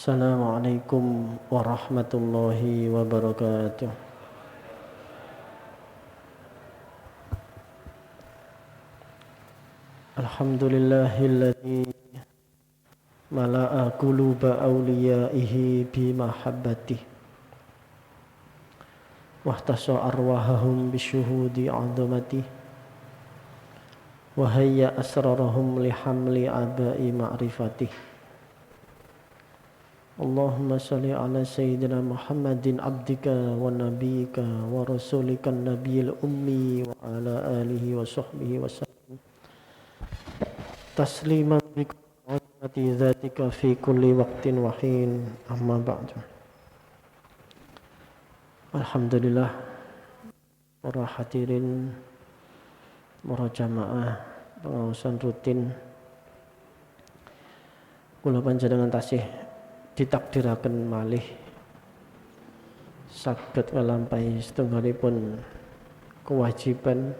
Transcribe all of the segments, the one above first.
Assalamualaikum warahmatullahi wabarakatuh. Alhamdulillahilladzi mala'a quluba awliyaihi bi mahabbatih wahtasa arwahahum bisyuhudi 'azamatihi wa hayya asrarahum lihamli abai ma'rifatih. Allahumma salli ala sayyidina Muhammadin abdika wa nabiyyika wa rasulika nabiyil ummi wa ala alihi wa sahbihi wa sallam tasliman bi qadri dzatika fi kulli waqtin wa hin, amma ba'du. Alhamdulillah, para hadirin, para jamaah pengawasan rutin, kula panjenengan tasih ditakdiraken malih saged nglampahi setunggalipun kewajiban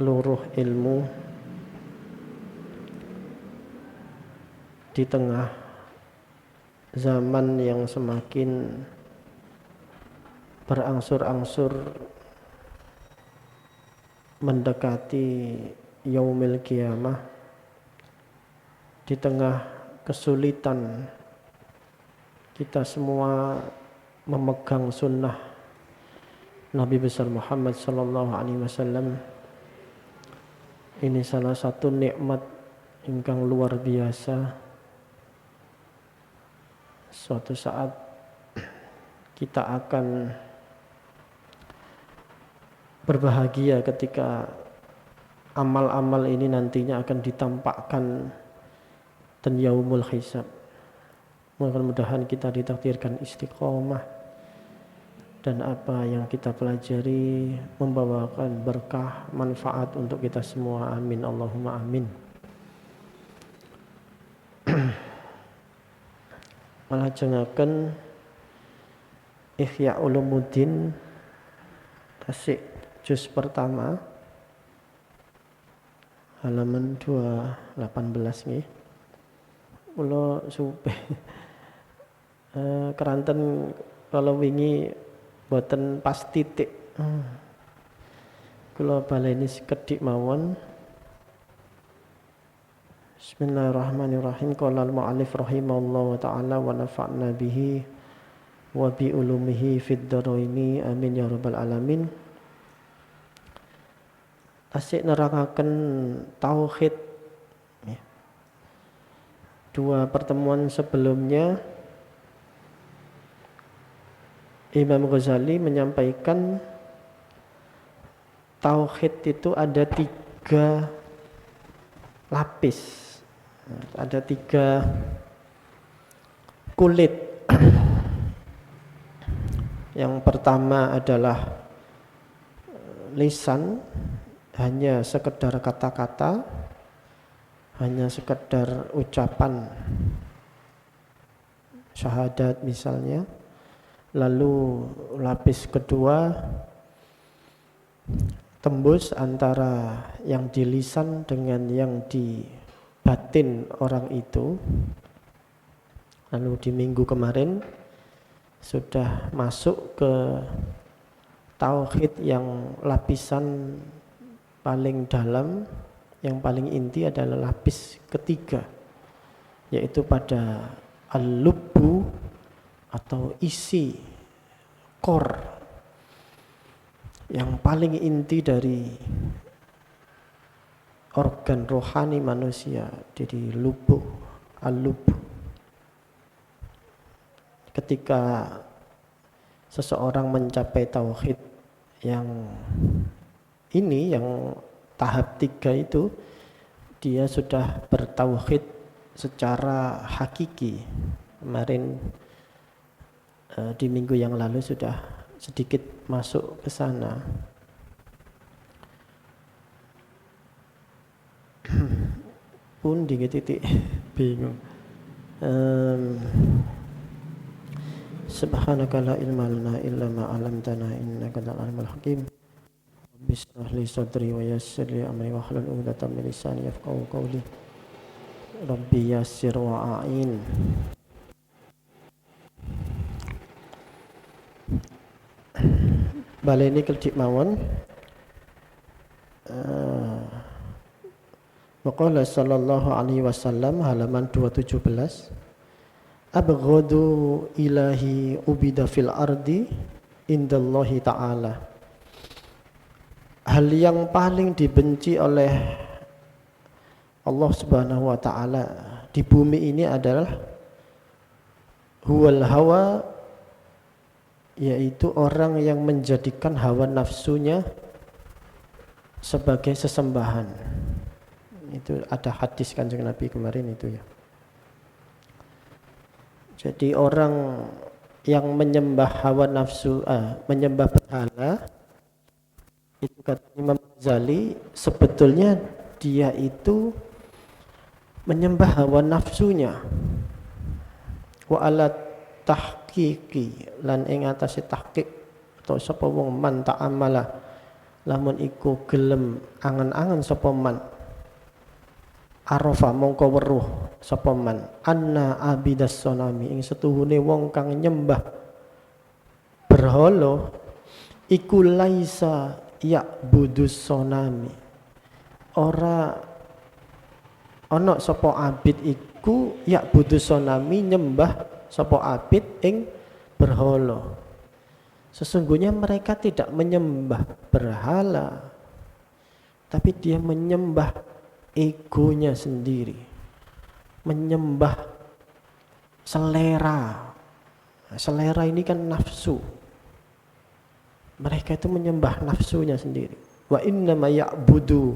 luruh ilmu di tengah zaman yang semakin berangsur-angsur mendekati yaumil qiyamah, di tengah kesulitan kita semua memegang sunnah Nabi besar Muhammad sallallahu alaihi wasallam. Ini salah satu nikmat ingkang luar biasa. Suatu saat kita akan berbahagia ketika amal-amal ini nantinya akan ditampakkan dan yaumul hisab. Mudah-mudahan kita ditakdirkan istiqomah dan apa yang kita pelajari membawakan berkah manfaat untuk kita semua. Amin Allahumma amin. Malajengaken Ihya Ulumuddin tasik juz pertama halaman 218 nggih. Kula supe keranten kalau wingi boten pas titik. Kula baleni sekedhik mawon. Bismillahirrahmanirrahim. Qala al-mu'allif rahimahullahu ta'ala wa nafa'na bihi wa bi ulumihi fid dharaini amin ya rabbal alamin. Tasik nerangaken tauhid. Dua pertemuan sebelumnya Imam Ghazali menyampaikan tauhid itu ada 3 lapis, ada 3 kulit. Yang pertama adalah lisan, hanya sekedar kata-kata, hanya sekedar ucapan syahadat misalnya. Lalu lapis kedua, tembus antara yang di lisan dengan yang di batin orang itu. Lalu di minggu kemarin sudah masuk ke tauhid yang lapisan paling dalam, yang paling inti adalah lapis ketiga, yaitu pada al-lubbu atau isi core yang paling inti dari organ rohani manusia, jadi lubbu, al-lubbu. Ketika seseorang mencapai tauhid yang ini, yang tahap 3 itu, dia sudah bertauhid secara hakiki. Kemarin di minggu yang lalu sudah sedikit masuk ke sana. Pun di titik bingung. Subhanaka la ilma lana illa ma 'allamtana innaka antal alimul hakim. Bismillah li sadri wa yassir li amri wa hlul 'uqdatam min lisani yafqahu qawli. Rabbi yassir wa a'in. baleni kedik mawon. Waqala sallallahu alaihi wasallam halaman 217, abghadu ilahi ubida fil ardi indallahi ta'ala. Hal yang paling dibenci oleh Allah Subhanahu wa taala di bumi ini adalah huwal hawa, yaitu orang yang menjadikan hawa nafsunya sebagai sesembahan. Itu ada hadis Kanjeng Nabi kemarin itu ya. Jadi orang yang menyembah hawa nafsu, menyembah berhala, itu kata Imam Ghazali, sebetulnya dia itu menyembah hawa nafsunya. Wa ala tahqiqi, lan ing atase tahqiq atau sapa wong man ta'amala, lamun iku gelem angen-angen sapa man, arafa mongko weruh sapa man, anna abidas sonami, ing setuhune wong kang nyembah berhala iku laisa ya'budus sonami, ora ana sapa abid iku ya'budus sonami, nyembah sapa abid ing berhala. Sesungguhnya mereka tidak menyembah berhala, tapi dia menyembah egonya sendiri, menyembah selera. Selera ini kan nafsu. Mereka itu menyembah nafsunya sendiri. Wa innama ya'budu,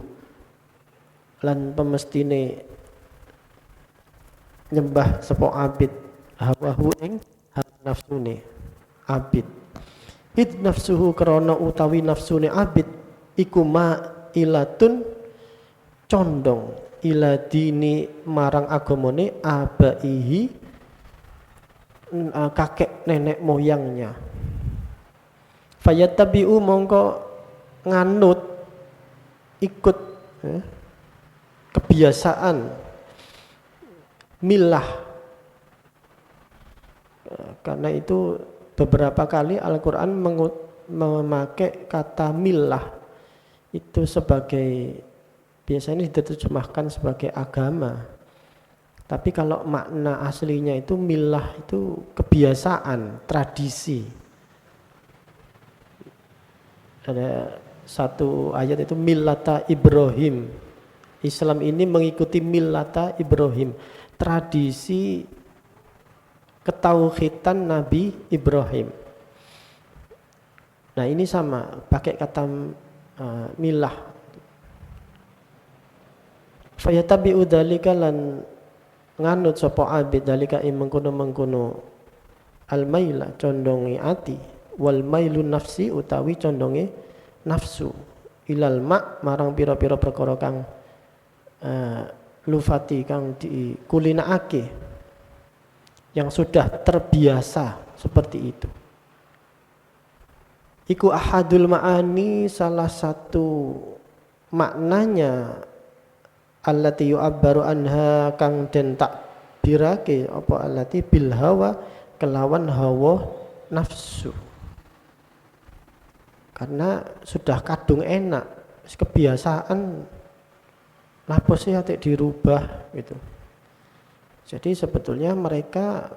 lan pemestine nyembah sapa abid hawahu ing nafsune abid. Id nafsuhu, krana utawi nafsune abid iku ma'ilatun, condong, ila dini marang agamane abaihi, kakek nenek moyangnya. Fayattabi'u, mongko nganut, ikut kebiasaan milah. Karena itu beberapa kali Al-Quran memakai kata milah itu sebagai, biasanya diterjemahkan sebagai agama. Tapi kalau makna aslinya itu milah itu kebiasaan, tradisi. Ada satu ayat itu millata Ibrahim. Islam ini mengikuti millata Ibrahim, tradisi ketauhidan Nabi Ibrahim. Nah ini sama, pakai kata milah. Fayatabi'u dalika, lan nganut sapa abid dalika ing mengkono-mengkono al-maila, condonge ati, wal mailu nafsi, utawi condonge nafsu, ilal mak, marang pira-pira perkara kang lufati, kang dikulinakake, yang sudah terbiasa seperti itu. Iku ahadul ma'ani, salah satu maknanya, allati yu'abbaru anha, kang den takbirake apa allati bil hawa, kelawan hawa nafsu. Karena sudah kadung enak, kebiasaan, lapo sih atik dirubah gitu. Jadi sebetulnya mereka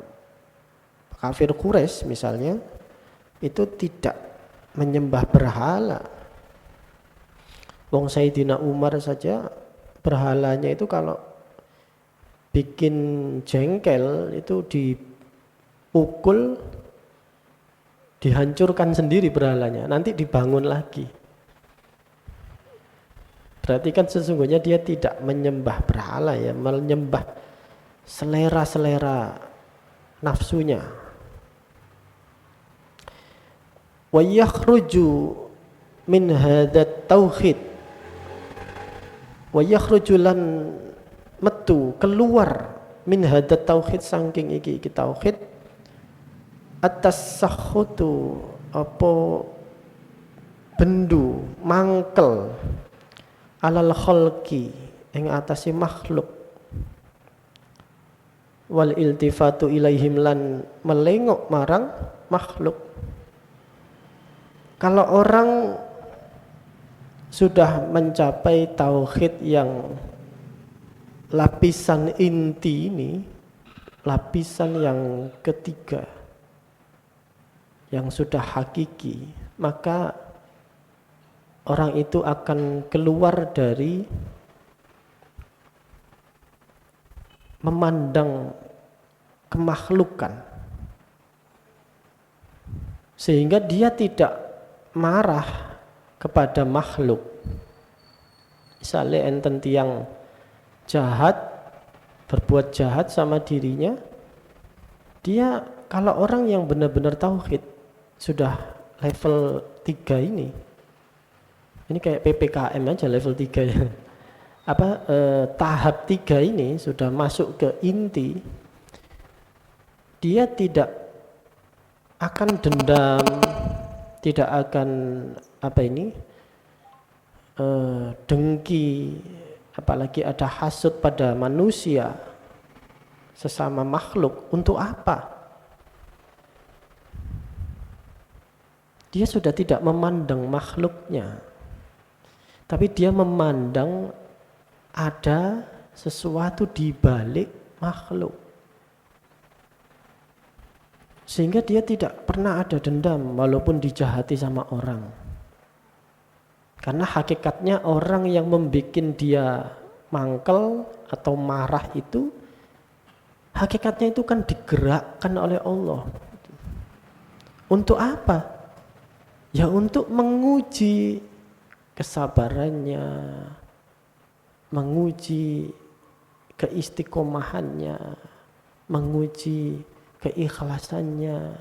kafir Quraisy misalnya itu tidak menyembah berhala. Wong Sayyidina Umar saja berhalanya itu kalau bikin jengkel itu dipukul, dihancurkan sendiri berhalanya, nanti dibangun lagi. Berarti kan sesungguhnya dia tidak menyembah berhala ya, menyembah selera-selera nafsunya. Wa yakhruju min hadat tauhid, wa yakhruju lan metu keluar min hadat tauhid, saking iki tauhid, atas sakhutu, apa bendu mangkel, alal khalqi, ing atase makhluk, wal iltifatu ilaihim, lan melengok marang makhluk, Kalau orang sudah mencapai tauhid yang lapisan inti ini, lapisan yang ketiga, yang sudah hakiki, maka orang itu akan keluar dari memandang kemakhlukan, sehingga dia tidak marah kepada makhluk. Misalnya enten tiang jahat, berbuat jahat sama dirinya, dia kalau orang yang benar-benar tauhid sudah level 3 ini kayak PPKM aja level 3 ya. Tahap 3 ini sudah masuk ke inti, dia tidak akan dendam, tidak akan dengki, apalagi ada hasud pada manusia, sesama makhluk. Untuk apa? Dia sudah tidak memandang makhluknya, tapi dia memandang ada sesuatu di balik makhluk, sehingga dia tidak pernah ada dendam walaupun dijahati sama orang. Karena hakikatnya orang yang membuat dia mangkel atau marah itu, hakikatnya itu kan digerakkan oleh Allah. Untuk apa? Ya untuk menguji kesabarannya, menguji keistiqomahannya, menguji keikhlasannya,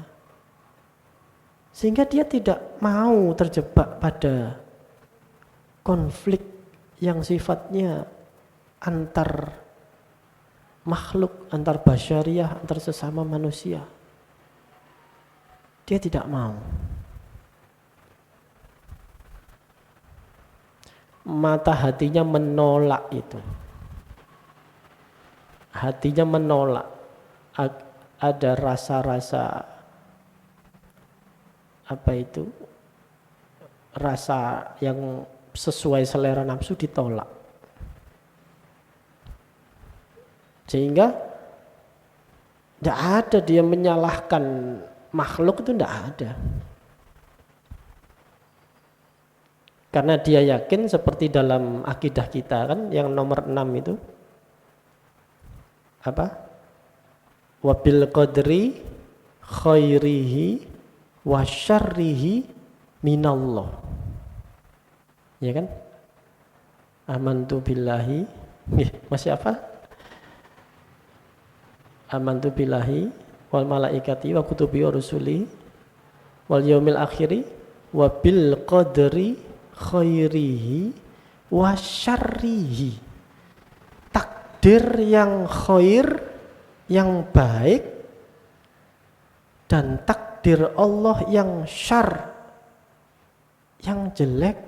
sehingga dia tidak mau terjebak pada konflik yang sifatnya antar makhluk, antar basyariah, antar sesama manusia. Dia tidak mau. Mata hatinya menolak itu. Hatinya menolak. Ada rasa-rasa rasa yang sesuai selera nafsu ditolak. Sehingga tidak ada dia menyalahkan makhluk, itu tidak ada. Karena dia yakin seperti dalam akidah kita kan, yang nomor 6 itu wabil qadri khairihi wa syarrihi minallah. Ya kan? Amantu billahi. Masih apa? Amantu billahi wal malaikati wa kutubi wa rusuli wal yaumil akhiri wa bil qadri khairihi wa syarrihi. Takdir yang khair, yang baik, dan takdir Allah yang syar, yang jelek,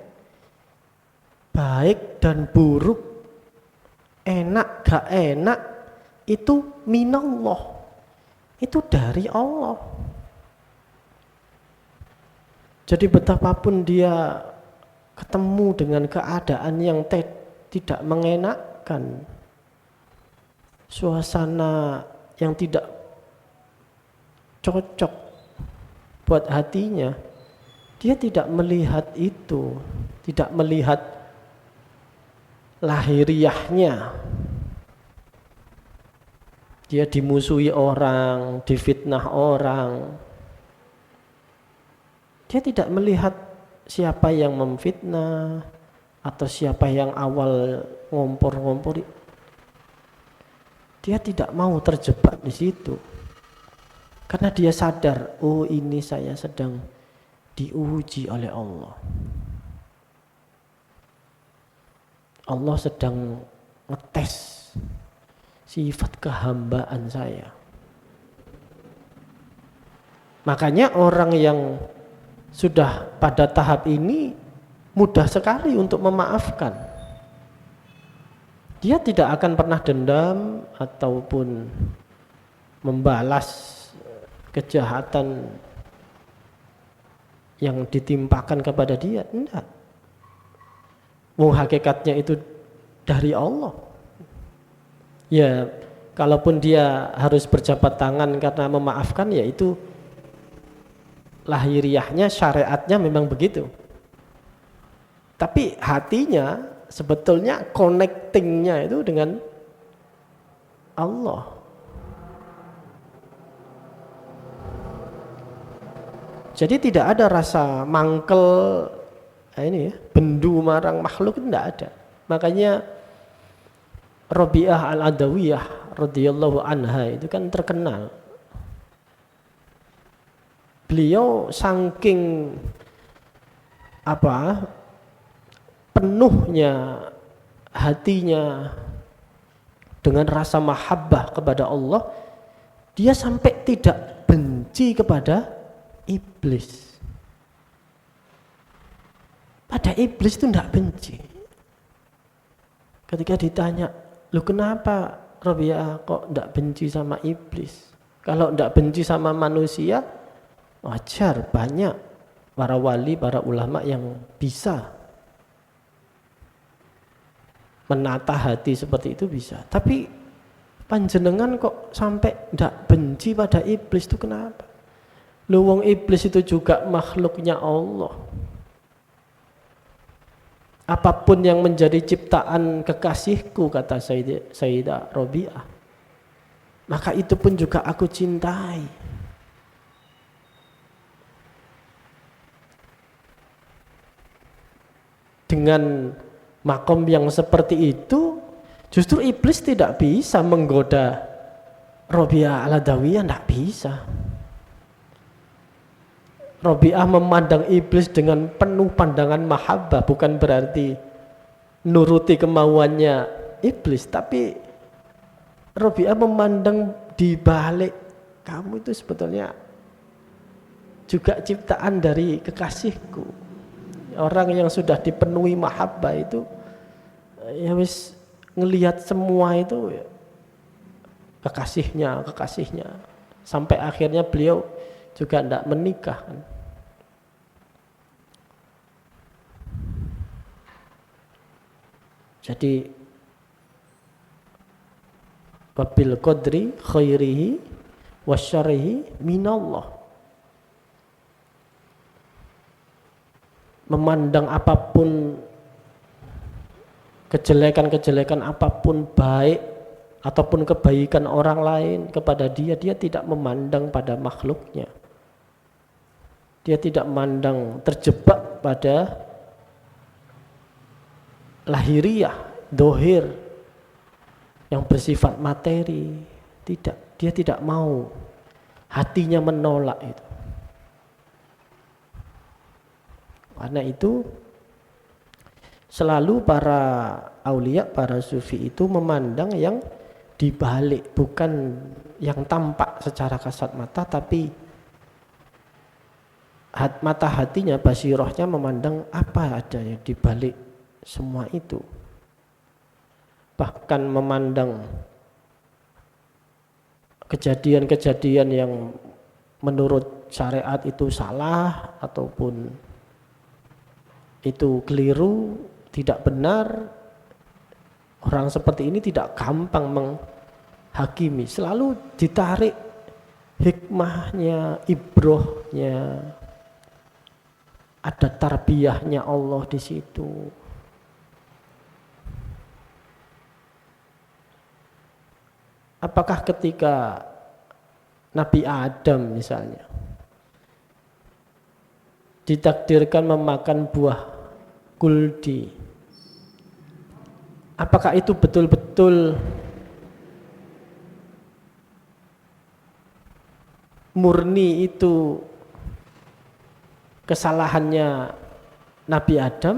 baik dan buruk, enak gak enak, itu minallah, itu dari Allah. Jadi betapapun dia ketemu dengan keadaan yang tidak mengenakkan, suasana yang tidak cocok buat hatinya, dia tidak melihat itu, tidak melihat lahiriahnya. Dia dimusuhi orang, difitnah orang, dia tidak melihat siapa yang memfitnah atau siapa yang awal ngompor-ngompor. Dia tidak mau terjebak di situ. Karena dia sadar, oh ini saya sedang diuji oleh Allah. Allah sedang ngetes sifat kehambaan saya. Makanya orang yang sudah pada tahap ini mudah sekali untuk memaafkan. Dia tidak akan pernah dendam ataupun membalas kejahatan yang ditimpakan kepada dia. Enggak. Wong hakikatnya itu dari Allah. Ya, kalaupun dia harus berjabat tangan karena memaafkan, ya itu lahiriahnya, syariatnya memang begitu. Tapi hatinya sebetulnya connectingnya itu dengan Allah. Jadi tidak ada rasa mangkel ini ya, bendu marang makhluk, itu tidak ada. Makanya Rabi'ah al-Adawiyah radhiyallahu anha itu kan terkenal. Beliau saking penuhnya hatinya dengan rasa mahabbah kepada Allah, dia sampai tidak benci kepada iblis. Pada iblis itu tidak benci. Ketika ditanya, lu kenapa Rabi'ah kok tidak benci sama iblis? Kalau tidak benci sama manusia, wajar, banyak para wali, para ulama yang bisa menata hati seperti itu, bisa. Tapi panjenengan kok sampai tidak benci pada iblis, itu kenapa? Lu wong iblis itu juga makhluknya Allah. Apapun yang menjadi ciptaan kekasihku, kata Sayyidah Rabi'ah, maka itu pun juga aku cintai. Dengan makom yang seperti itu, justru iblis tidak bisa menggoda Rabi'ah al-Adawiyah, tidak bisa. Rabi'ah memandang iblis dengan penuh pandangan mahabbah, bukan berarti nuruti kemauannya iblis, tapi Rabi'ah memandang di balik kamu itu sebetulnya juga ciptaan dari kekasihku. Orang yang sudah dipenuhi mahabbah itu ya wis ngelihat semua itu ya, kekasihnya sampai akhirnya beliau juga tidak menikah. Jadi wabil qadri khairihi wasyarrihi minallah. Memandang apapun kejelekan-kejelekan apapun, baik ataupun kebaikan orang lain kepada dia tidak memandang pada makhluknya. Dia tidak memandang terjebak pada lahiriah, dohir yang bersifat materi. Tidak, dia tidak mau. Hatinya menolak itu. Karena itu selalu para aulia, para sufi itu memandang yang dibalik, bukan yang tampak secara kasat mata, tapi mata hatinya, basirohnya memandang apa adanya dibalik semua itu. Bahkan memandang kejadian-kejadian yang menurut syariat itu salah ataupun itu keliru, tidak benar. Orang seperti ini tidak gampang menghakimi, selalu ditarik hikmahnya, ibrohnya, ada tarbiyahnya Allah di situ. Apakah ketika Nabi Adam misalnya ditakdirkan memakan buah kuldi, apakah itu betul-betul murni itu kesalahannya Nabi Adam?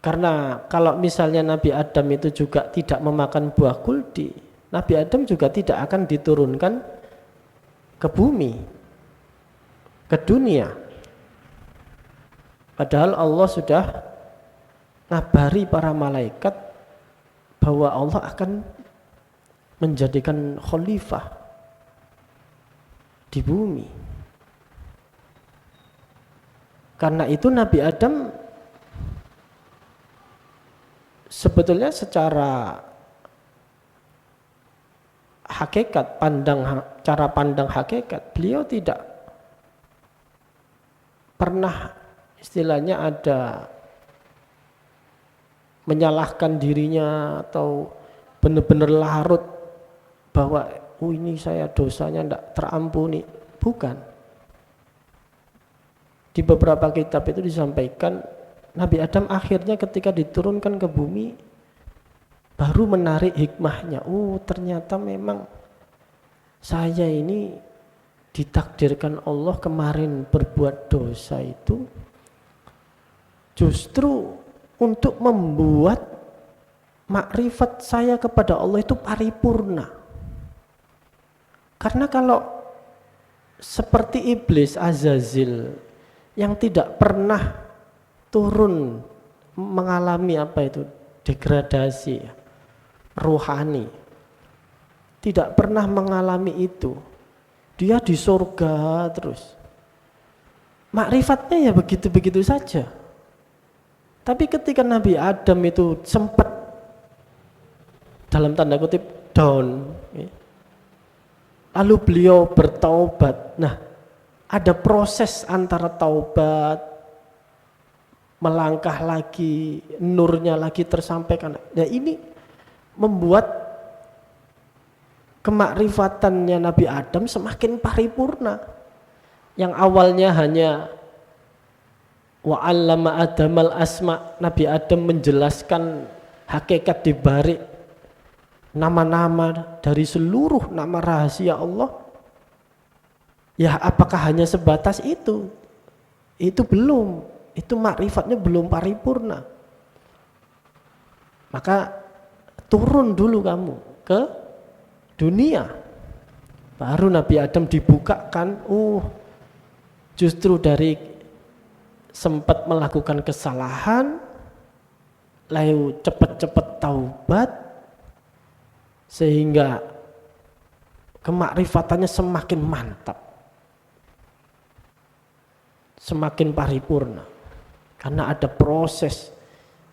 Karena kalau misalnya Nabi Adam itu juga tidak memakan buah kuldi, Nabi Adam juga tidak akan diturunkan ke bumi, ke dunia. Padahal Allah sudah ngabari para malaikat bahwa Allah akan menjadikan khalifah di bumi. Karena itu Nabi Adam sebetulnya secara hakikat, cara pandang hakikat, beliau tidak pernah istilahnya ada menyalahkan dirinya atau benar-benar larut bahwa ini saya dosanya tidak terampuni. Bukan. Di beberapa kitab itu disampaikan Nabi Adam akhirnya ketika diturunkan ke bumi baru menarik hikmahnya. Ternyata memang saya ini ditakdirkan Allah kemarin berbuat dosa itu justru untuk membuat makrifat saya kepada Allah itu paripurna. Karena kalau seperti iblis Azazil yang tidak pernah turun mengalami degradasi rohani, tidak pernah mengalami itu, dia di surga terus, makrifatnya ya begitu-begitu saja. Tapi ketika Nabi Adam itu sempat dalam tanda kutip down, lalu beliau bertaubat. Nah, ada proses antara taubat, melangkah lagi, nurnya lagi tersampaikan. Nah, ini membuat kemakrifatannya Nabi Adam semakin paripurna. Yang awalnya hanya wa 'allama Adamal asma, Nabi Adam menjelaskan hakikat dibalik nama-nama dari seluruh nama rahasia Allah. Ya, apakah hanya sebatas itu? Itu belum. Itu makrifatnya belum paripurna. Maka turun dulu kamu ke dunia. Baru Nabi Adam dibukakan, justru dari sempat melakukan kesalahan, lalu cepat-cepat taubat, sehingga kemakrifatannya semakin mantap, semakin paripurna. Karena ada proses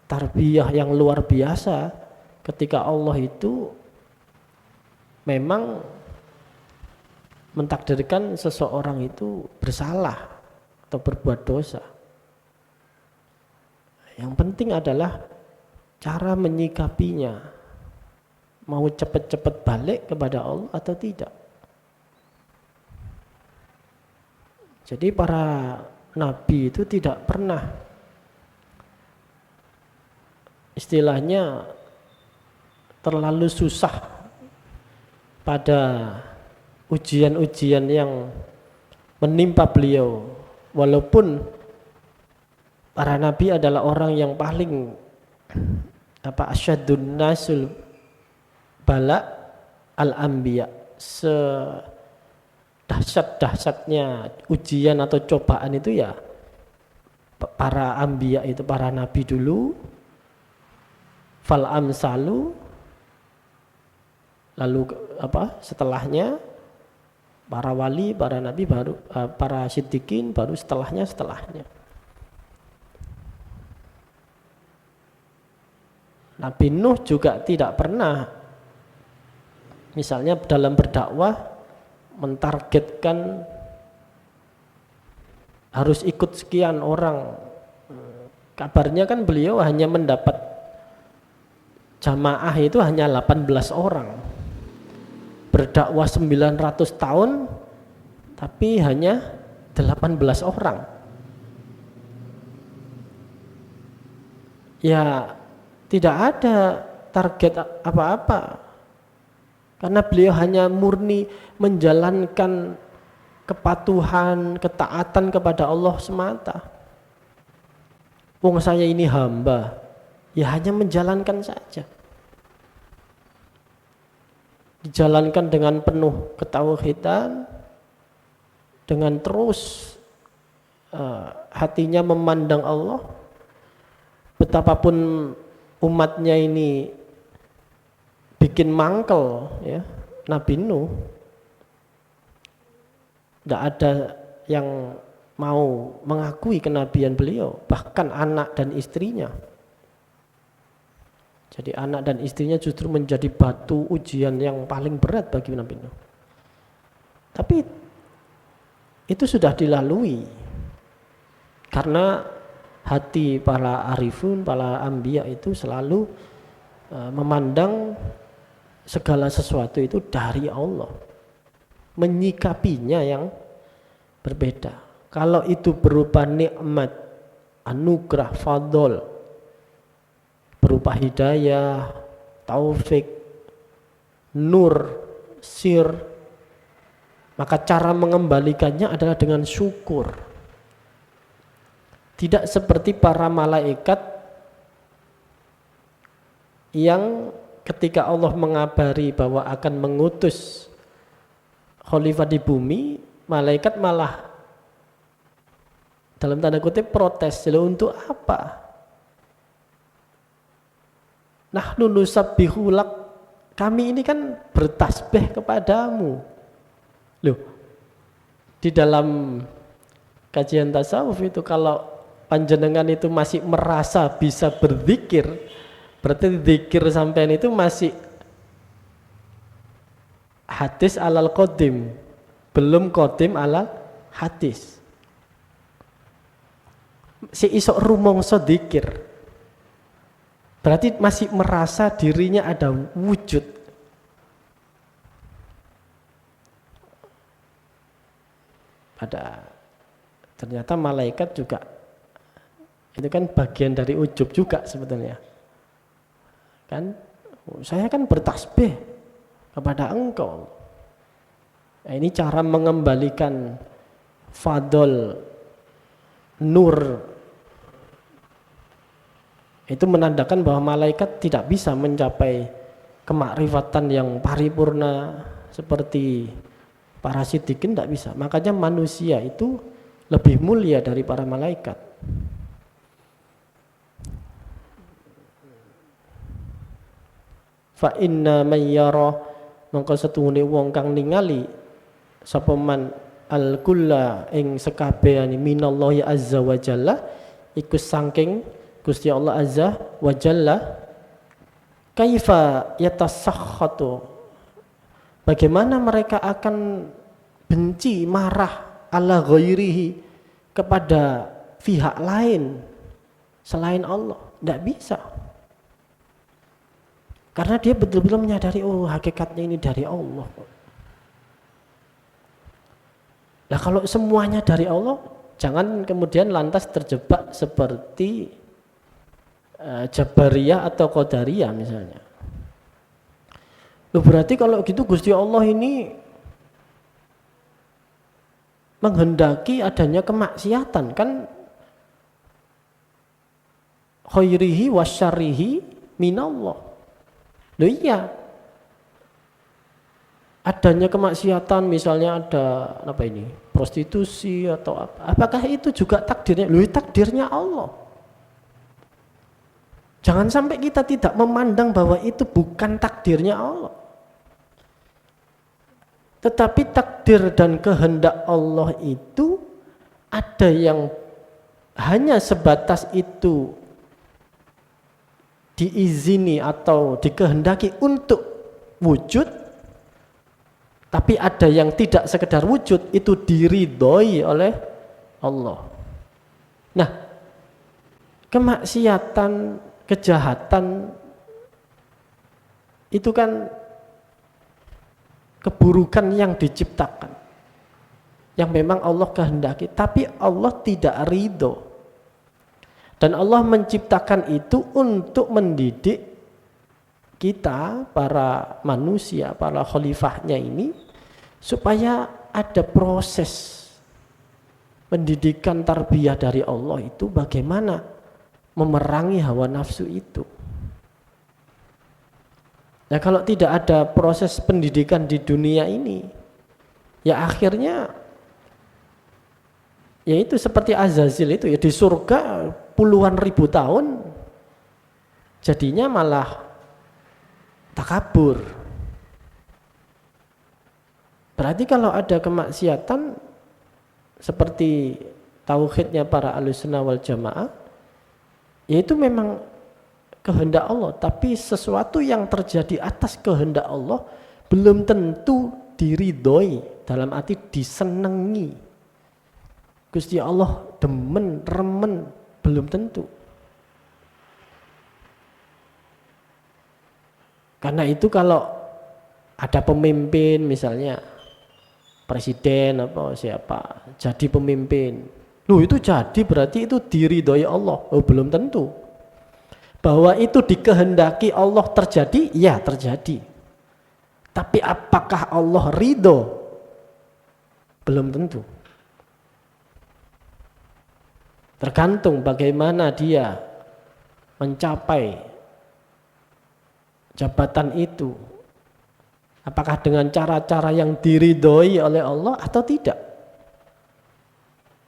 tarbiyah yang luar biasa ketika Allah itu memang mentakdirkan seseorang itu bersalah atau berbuat dosa. Yang penting adalah cara menyikapinya, mau cepat-cepat balik kepada Allah atau tidak. Jadi para nabi itu tidak pernah istilahnya terlalu susah pada ujian-ujian yang menimpa beliau, walaupun para nabi adalah orang yang paling asyadun nasul bala al-anbiya, sedahsyat-dahsyatnya ujian atau cobaan itu ya para anbiya itu, para nabi dulu, fal amsalu, lalu setelahnya para wali, para nabi, baru para siddiqin, baru setelahnya. Nabi Nuh juga tidak pernah misalnya dalam berdakwah mentargetkan harus ikut sekian orang. Kabarnya kan beliau hanya mendapat jamaah itu hanya 18 orang. Berdakwah 900 tahun tapi hanya 18 orang. Ya tidak ada target apa-apa. Karena beliau hanya murni menjalankan kepatuhan, ketaatan kepada Allah semata. Wong saya ini hamba, ya hanya menjalankan saja. Dijalankan dengan penuh ketauhidan, dengan terus hatinya memandang Allah. Betapapun umatnya ini bikin mangkel, ya, Nabi Nuh Tidak ada yang mau mengakui kenabian beliau, bahkan anak dan istrinya. Jadi anak dan istrinya justru menjadi batu ujian yang paling berat bagi Nabi Nuh. Tapi itu sudah dilalui. Karena hati para arifun, para anbiya itu selalu memandang segala sesuatu itu dari Allah. Menyikapinya yang berbeda. Kalau itu berupa nikmat, anugerah, fadl, berupa hidayah, taufik, nur, sir, maka cara mengembalikannya adalah dengan syukur. Tidak seperti para malaikat yang ketika Allah mengabari bahwa akan mengutus khalifah di bumi, malaikat malah dalam tanda kutip protes. Untuk apa? Nahnu nusabbihu lak, kami ini kan bertasbih kepadamu. Loh, di dalam kajian tasawuf itu kalau panjenengan itu masih merasa bisa berzikir, berarti zikir sampean itu masih hadis alal qadim, belum qadim alal hadis. Si isok rumongso zikir, berarti masih merasa dirinya ada wujud. Ternyata malaikat juga itu kan bagian dari ujub juga sebetulnya. Kan saya kan bertasbih kepada engkau. Nah, ini cara mengembalikan fadl, nur. Itu menandakan bahwa malaikat tidak bisa mencapai kemakrifatan yang paripurna seperti para siddiqin, tidak bisa. Makanya manusia itu lebih mulia dari para malaikat. Fa inna man yara, mongko setuhune wong kang ningali sapa man al kulla ing sekabehane minallahi azza wa jalla iku saking Gusti Allah azza wa jalla, kaifa yatasakhatu, bagaimana mereka akan benci, marah ala ghairihi, kepada pihak lain selain Allah. Tidak bisa. Karena dia betul-betul menyadari, oh hakikatnya ini dari Allah. Nah kalau semuanya dari Allah, jangan kemudian lantas terjebak seperti Jabariyah atau Qadariyah misalnya. Loh berarti kalau gitu Gusti Allah ini menghendaki adanya kemaksiatan, kan khairihi wasyarrihi minallah. Loh iya, adanya kemaksiatan misalnya ada apa ini, prostitusi atau apa, apakah itu juga takdirnya? Loh takdirnya Allah. Jangan sampai kita tidak memandang bahwa itu bukan takdirnya Allah. Tetapi takdir dan kehendak Allah itu ada yang hanya sebatas itu diizini atau dikehendaki untuk wujud, tapi ada yang tidak sekedar wujud, itu diridhoi oleh Allah. Nah, kemaksiatan, kejahatan itu kan keburukan yang diciptakan, yang memang Allah kehendaki, tapi Allah tidak ridho. Dan Allah menciptakan itu untuk mendidik kita, para manusia, para khalifahnya ini, supaya ada proses pendidikan tarbiyah dari Allah itu bagaimana memerangi hawa nafsu itu. Nah kalau tidak ada proses pendidikan di dunia ini, ya akhirnya ya itu seperti Azazil itu, ya di surga puluhan ribu tahun jadinya malah takabur. Berarti kalau ada kemaksiatan seperti tauhidnya para Ahlussunnah wal Jamaah, yaitu memang kehendak Allah, tapi sesuatu yang terjadi atas kehendak Allah belum tentu diridhoi, dalam arti disenangi. Gusti Allah demen, remen, belum tentu. Karena itu kalau ada pemimpin misalnya presiden apa siapa jadi pemimpin, itu jadi berarti itu diridhoi Allah. Belum tentu. Bahwa itu dikehendaki Allah terjadi, ya terjadi. Tapi apakah Allah ridho? Belum tentu. Tergantung bagaimana dia mencapai jabatan itu. Apakah dengan cara-cara yang diridhoi oleh Allah atau tidak?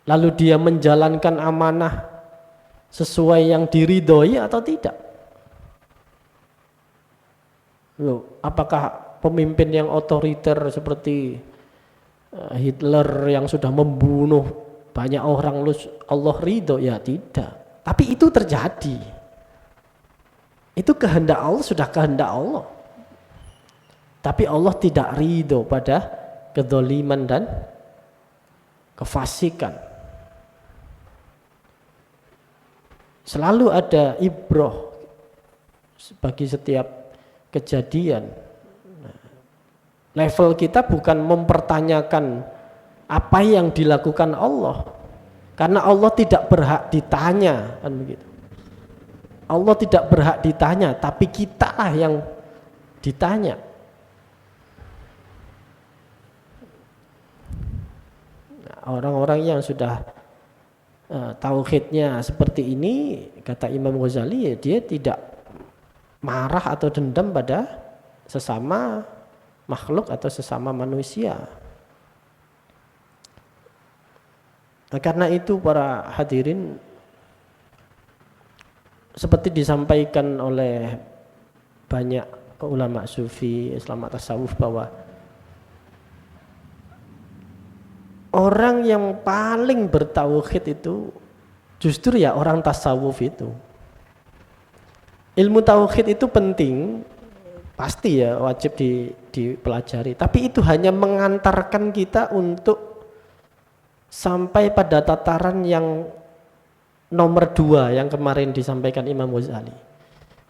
Lalu dia menjalankan amanah sesuai yang diridhoi atau tidak? Apakah pemimpin yang otoriter seperti Hitler yang sudah membunuh banyak orang Allah ridho? Ya tidak. Tapi itu terjadi. Itu kehendak Allah, sudah kehendak Allah. Tapi Allah tidak ridho pada kedzaliman dan kefasikan. Selalu ada ibrah bagi setiap kejadian. Level kita bukan mempertanyakan apa yang dilakukan Allah, karena Allah tidak berhak ditanya, kan begitu. Allah tidak berhak ditanya, tapi kita lah yang ditanya. Orang-orang yang sudah tauhidnya seperti ini, kata Imam Ghazali, ya dia tidak marah atau dendam pada sesama makhluk atau sesama manusia. Nah, karena itu para hadirin, seperti disampaikan oleh banyak ulama sufi, ulama tasawuf, bahwa orang yang paling bertauhid itu justru ya orang tasawuf itu. Ilmu tauhid itu penting, pasti ya wajib dipelajari. Tapi itu hanya mengantarkan kita untuk sampai pada tataran yang nomor 2 yang kemarin disampaikan Imam Ghazali.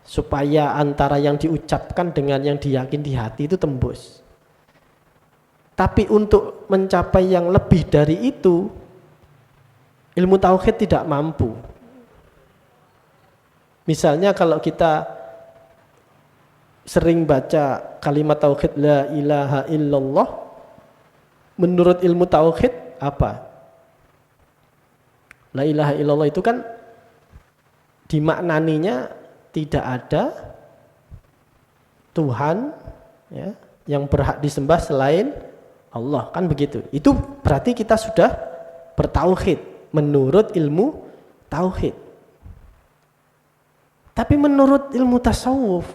Supaya antara yang diucapkan dengan yang diyakini di hati itu tembus. Tapi untuk mencapai yang lebih dari itu, ilmu tauhid tidak mampu. Misalnya kalau kita sering baca kalimat tauhid la ilaha illallah, menurut ilmu tauhid apa? La ilaha illallah itu kan dimaknaninya tidak ada Tuhan ya, yang berhak disembah selain Allah, kan begitu. Itu berarti kita sudah bertauhid menurut ilmu tauhid. Tapi menurut ilmu tasawuf,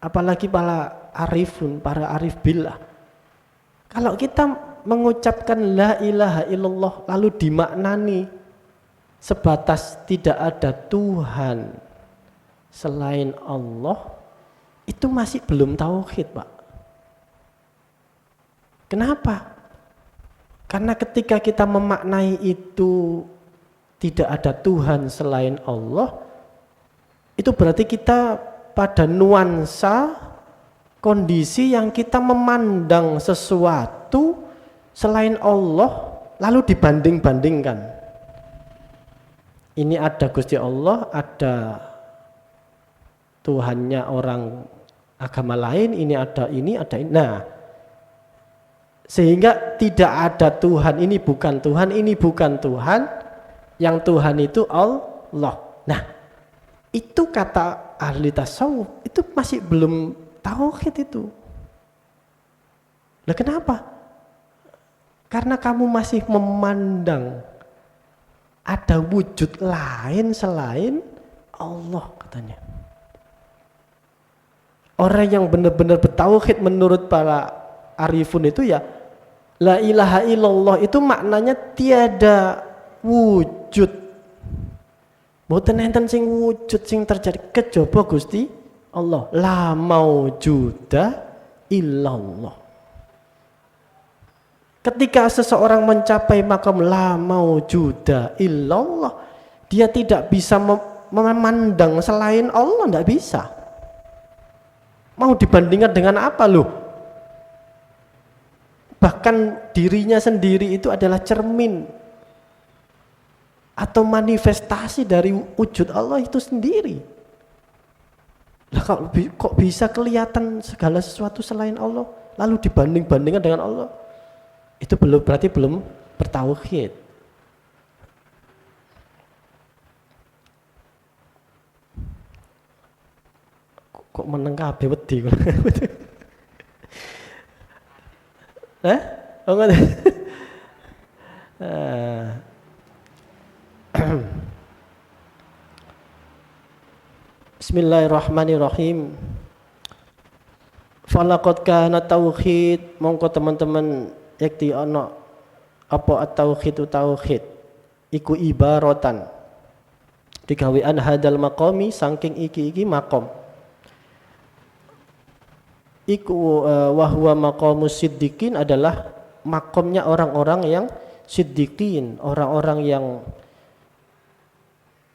apalagi para arifun, para arif billah, kalau kita mengucapkan la ilaha illallah lalu dimaknani sebatas tidak ada Tuhan selain Allah, itu masih belum tauhid, Pak. Kenapa? Karena ketika kita memaknai itu tidak ada Tuhan selain Allah, itu berarti kita pada nuansa kondisi yang kita memandang sesuatu selain Allah lalu dibanding-bandingkan. Ini ada Gusti Allah, ada Tuhannya orang agama lain, ini ada ini, ada ini. Nah, sehingga tidak ada Tuhan, ini bukan Tuhan, ini bukan Tuhan, yang Tuhan itu Allah. Nah, itu kata ahli tasawuf, itu masih belum tauhid itu. Nah, kenapa? Karena kamu masih memandang ada wujud lain selain Allah, katanya. Orang yang benar-benar bertauhid menurut para arifun itu ya La ilaha illallah itu maknanya tiada wujud. Mboten enten sing wujud sing terjadi kejaba Gusti Allah. La maujuda illallah. Ketika seseorang mencapai makam la maujuda illallah, dia tidak bisa memandang selain Allah, tidak bisa. Mau dibandingkan dengan apa loh? Bahkan dirinya sendiri itu adalah cermin atau manifestasi dari wujud Allah itu sendiri. Lah kok bisa kelihatan segala sesuatu selain Allah lalu dibanding-bandingkan dengan Allah? Itu berarti belum bertauhid. Kok meneng kabeh wedi. Oh enggak. Bismillahirrahmanirrahim. Falaqad kana tauhid, mongko teman-teman yakti ana apa at-tauhid tauhid iku ibaratan digawean hadal maqami saking iki makom iku wahwa maqamus siddiqin adalah makomnya orang-orang yang siddiqin, orang-orang yang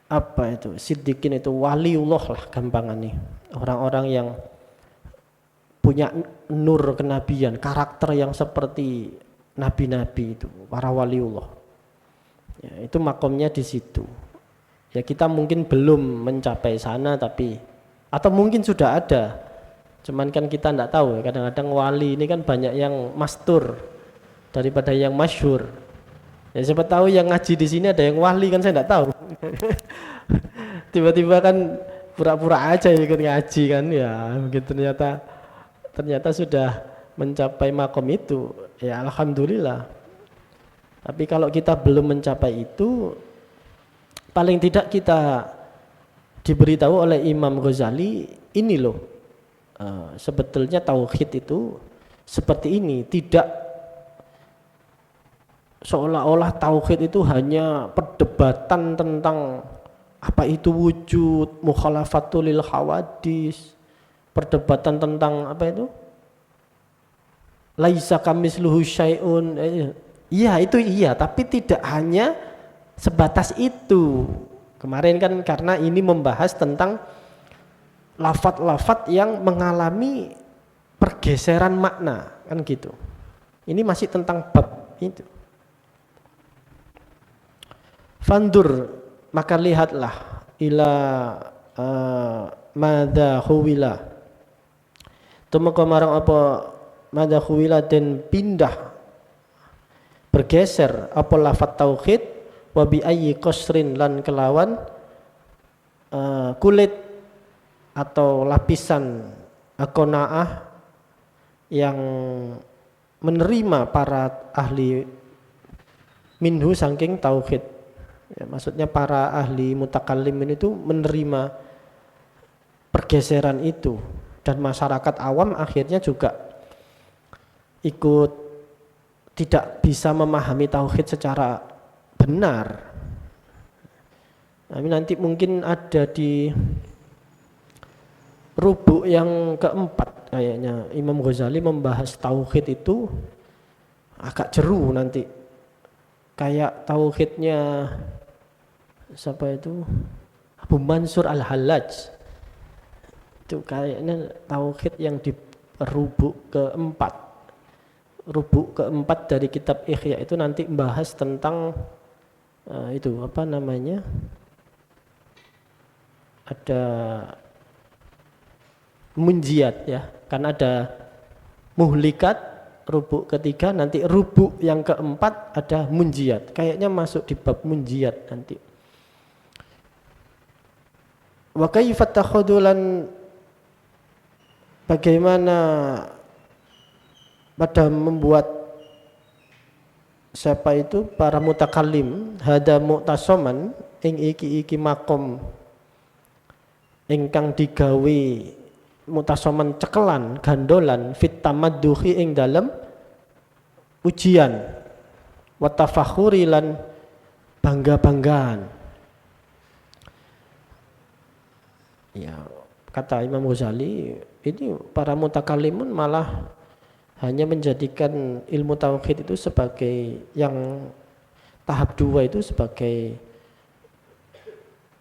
apa itu siddiqin itu waliullah lah gampangannya, orang-orang yang punya nur kenabian, karakter yang seperti nabi-nabi itu, para waliullah. Ya, itu makomnya di situ. Ya kita mungkin belum mencapai sana tapi atau mungkin sudah ada. Cuman kan kita enggak tahu, kadang-kadang wali ini kan banyak yang mastur daripada yang masyhur. Ya siapa tahu yang ngaji di sini ada yang wali kan saya enggak tahu. Tiba-tiba kan pura-pura aja ikut ngaji kan ya, mungkin ternyata sudah mencapai makom itu. Ya alhamdulillah. Tapi kalau kita belum mencapai itu, paling tidak kita diberitahu oleh Imam Ghazali ini loh. Sebetulnya tauhid itu seperti ini, tidak seolah-olah tauhid itu hanya perdebatan tentang apa itu wujud, mukhalafatul lil hawadis, perdebatan tentang apa itu? Laisa kamisluhu syai'un. Iya, itu iya, tapi tidak hanya sebatas itu. Kemarin kan karena ini membahas tentang lafat-lafat yang mengalami pergeseran makna, kan gitu. Ini masih tentang bab itu. Fandur, maka lihatlah ila madha huwila. Tumeka marang apa madha huwila dan pindah bergeser apa lafat tauhid wa bi ayyi qasrin lan kelawan kulit atau lapisan qanaah yang menerima para ahli minhu saking tauhid. Ya, maksudnya para ahli mutakallimin itu menerima pergeseran itu dan masyarakat awam akhirnya juga ikut tidak bisa memahami tauhid secara benar. Nah, nanti mungkin ada di rubuk yang keempat kayaknya Imam Ghazali membahas tauhid itu agak jeru nanti. Kayak tauhidnya siapa itu? Abu Mansur Al-Hallaj. Itu kayaknya tauhid yang di rubuk keempat. Rubuk keempat dari kitab Ihya itu nanti membahas tentang itu apa namanya? Ada munjiat ya, kan ada muhlikat rubuk ketiga, nanti rubuk yang keempat ada munjiat, kayaknya masuk di bab munjiat nanti. Wa kaifa takhudulan, bagaimana pada membuat siapa itu para mutakallim hada mu'tasoman ing iki makom ingkang digawe mutasoman cekelan gandolan fit tamadduhi ing dalem ujian, wa tafakhuri lan bangga-banggaan. Ya, kata Imam Ghazali, ini para mutakallimun malah hanya menjadikan ilmu tauhid itu sebagai yang tahap 2 itu sebagai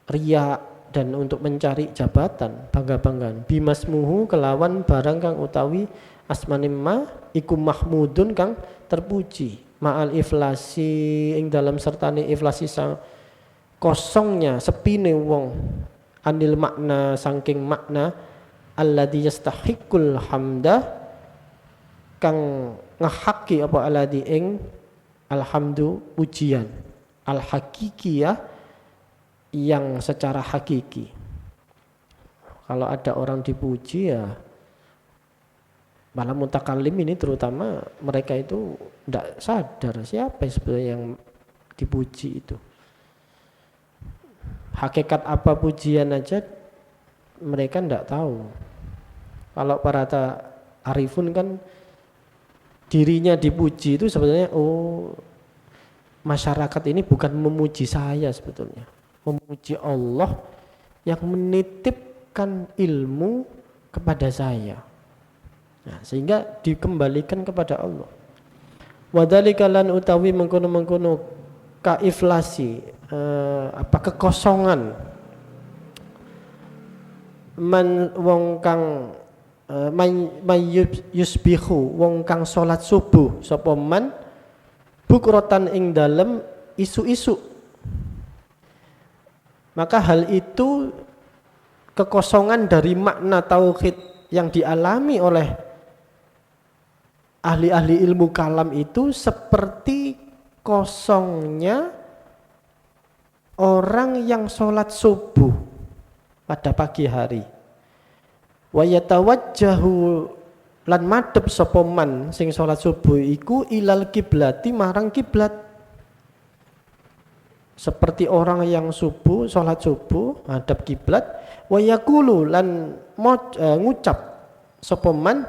riya dan untuk mencari jabatan, bangga-banggaan. Bimasmuhu kelawan barang kang utawi asmane ma iku mahmudun kang terpuji. Ma'al iflasi ing dalam sertane iflasi sang kosongnya sepine wong anil makna saking makna alladzi yastahiqul hamda kang ngahaki apa alladzi ing alhamdu pujian al hakikiyah yang secara hakiki. Kalau ada orang dipuji ya malah mutakallim ini terutama mereka itu tidak sadar siapa sebenarnya yang dipuji itu. Hakikat apa pujian aja mereka tidak tahu. Kalau para arifun kan dirinya dipuji itu sebenarnya masyarakat ini bukan memuji saya sebetulnya, memuji Allah yang menitipkan ilmu kepada saya. Nah, sehingga dikembalikan kepada Allah. Wadhalika lan utawi mengkono-mengkono kaiflasi kekosongan man wong kang yusbihu wong kang salat subuh sapa man bukrotan ing dalem isu-isu, maka hal itu kekosongan dari makna tauhid yang dialami oleh ahli-ahli ilmu kalam itu seperti kosongnya orang yang sholat subuh pada pagi hari. Wa yatawajjahu lan madhep sapa man sing sholat subuh iku ilal kiblati marang kiblat. Seperti orang yang subuh sholat subuh hadap kiblat, wa yaqulu lan ngucap sapa man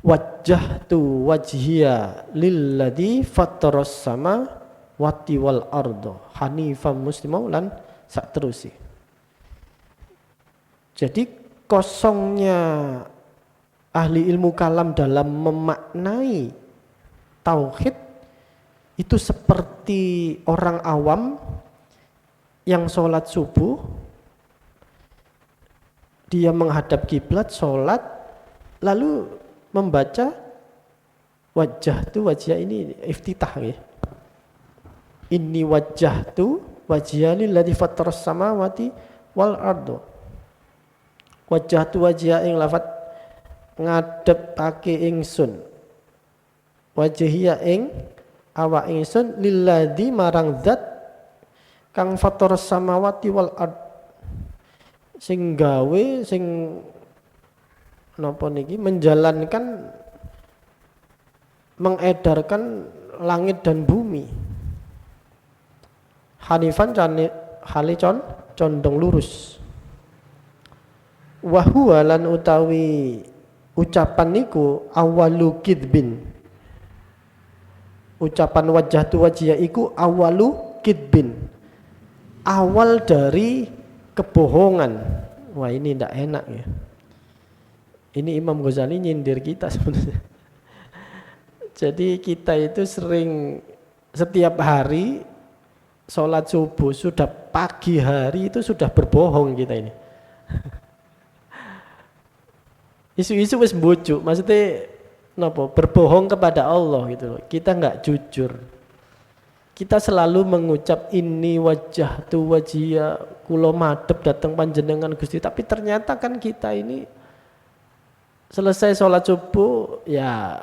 wajjahtu wajhiya lilladzi fattaras sama wati wal ardo hanifam muslimau lan sak terusi. Jadi kosongnya ahli ilmu kalam dalam memaknai tauhid itu seperti orang awam yang sholat subuh, dia menghadap kiblat sholat lalu membaca wajjahtu wajhiya, ini iftitah ya. Inni wajjahtu wajhiya lilladzi fattaras samawati wal ardo. Wajjahtu wajhiya ing lafat ngadepake ingsun. Wajhiya ing awak ingsun lilladzi marang zat kang fattaras samawati wal ard. Sing gawe sing napa niki menjalankan mengedarkan langit dan bumi. Hanifan halicon condong lurus. Wahuwa lan utawi ucapan niku awalu kidbin. Ucapan wajjahtu wajhiya iku awalu kidbin. Awal dari kebohongan. Wah, ini tidak enak ya. Ini Imam Ghazali nyindir kita sebenarnya. Jadi kita itu sering setiap hari sholat subuh sudah pagi hari itu sudah berbohong kita ini. Isu-isu wis mbujuk, maksudnya napa? Berbohong kepada Allah gitu loh. Kita enggak jujur. Kita selalu mengucap ini wajjahtu wajhiya kula madhep dateng panjenengan Gusti, tapi ternyata kan kita ini selesai sholat subuh ya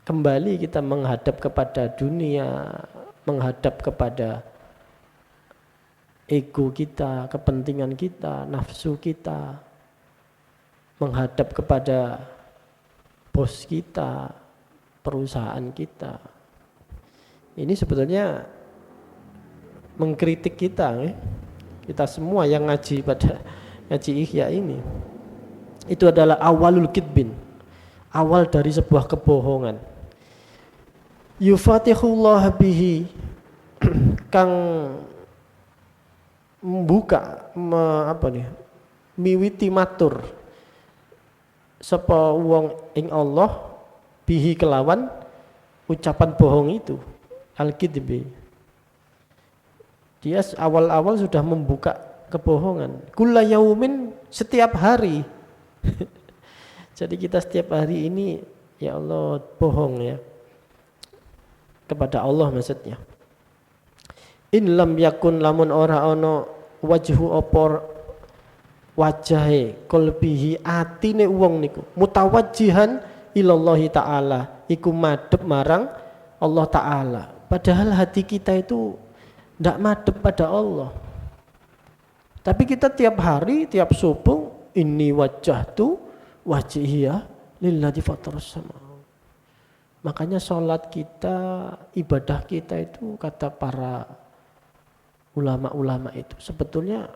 kembali kita menghadap kepada dunia, menghadap kepada ego kita, kepentingan kita, nafsu kita, menghadap kepada bos kita, perusahaan kita. Ini sebetulnya mengkritik kita, kita semua yang ngaji pada ngaji Ihya ini. Itu adalah awalul kidbin, awal dari sebuah kebohongan. yufatihullah bihi kang membuka miwiti matur sapa wong ing Allah bihi kelawan ucapan bohong itu al-kidbi. Dia awal-awal sudah membuka kebohongan. Kulla yaumin, setiap hari. Jadi kita setiap hari ini ya Allah bohong ya kepada Allah maksudnya. In lam yakun lamun ora ono wajhu opor wajahe qalbihi atine wong niku mutawajjihan ilallahi ta'ala iku madhep marang Allah Ta'ala. Padahal hati kita itu tidak madhep pada Allah. Tapi kita tiap hari, tiap subuh inni wajjahtu wajhiya lillazi fatarus sama. Makanya sholat kita, ibadah kita itu kata para ulama-ulama itu sebetulnya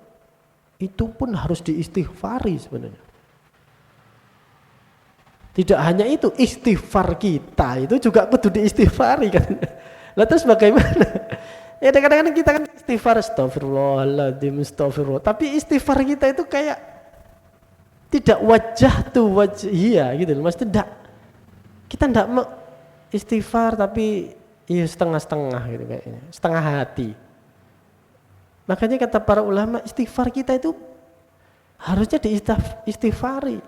itu pun harus diistighfari sebenarnya. Tidak hanya itu, istighfar kita itu juga kudu diistighfari kan. Lah terus bagaimana? Ya kadang-kadang kita kan istighfar astagfirullahaladzim astagfirullah. Tapi istighfar kita itu kayak tidak wajah tuh wajhia gitu. Maksudnya tidak, kita tidak mau istighfar tapi ya setengah-setengah gitu kayaknya, setengah hati. Makanya kata para ulama istighfar kita itu harusnya diistighfari.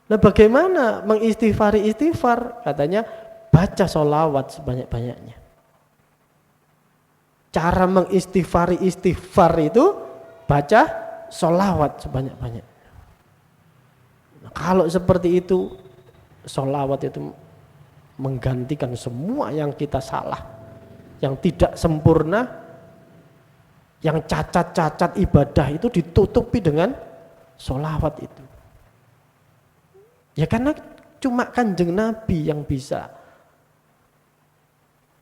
Nah bagaimana mengistighfari istighfar? Katanya baca sholawat sebanyak-banyaknya. Cara mengistighfari istighfar itu baca sholawat sebanyak-banyaknya. Nah, kalau seperti itu sholawat itu menggantikan semua yang kita salah, yang tidak sempurna, yang cacat-cacat ibadah itu ditutupi dengan sholawat itu. Ya karena cuma Kanjeng Nabi yang bisa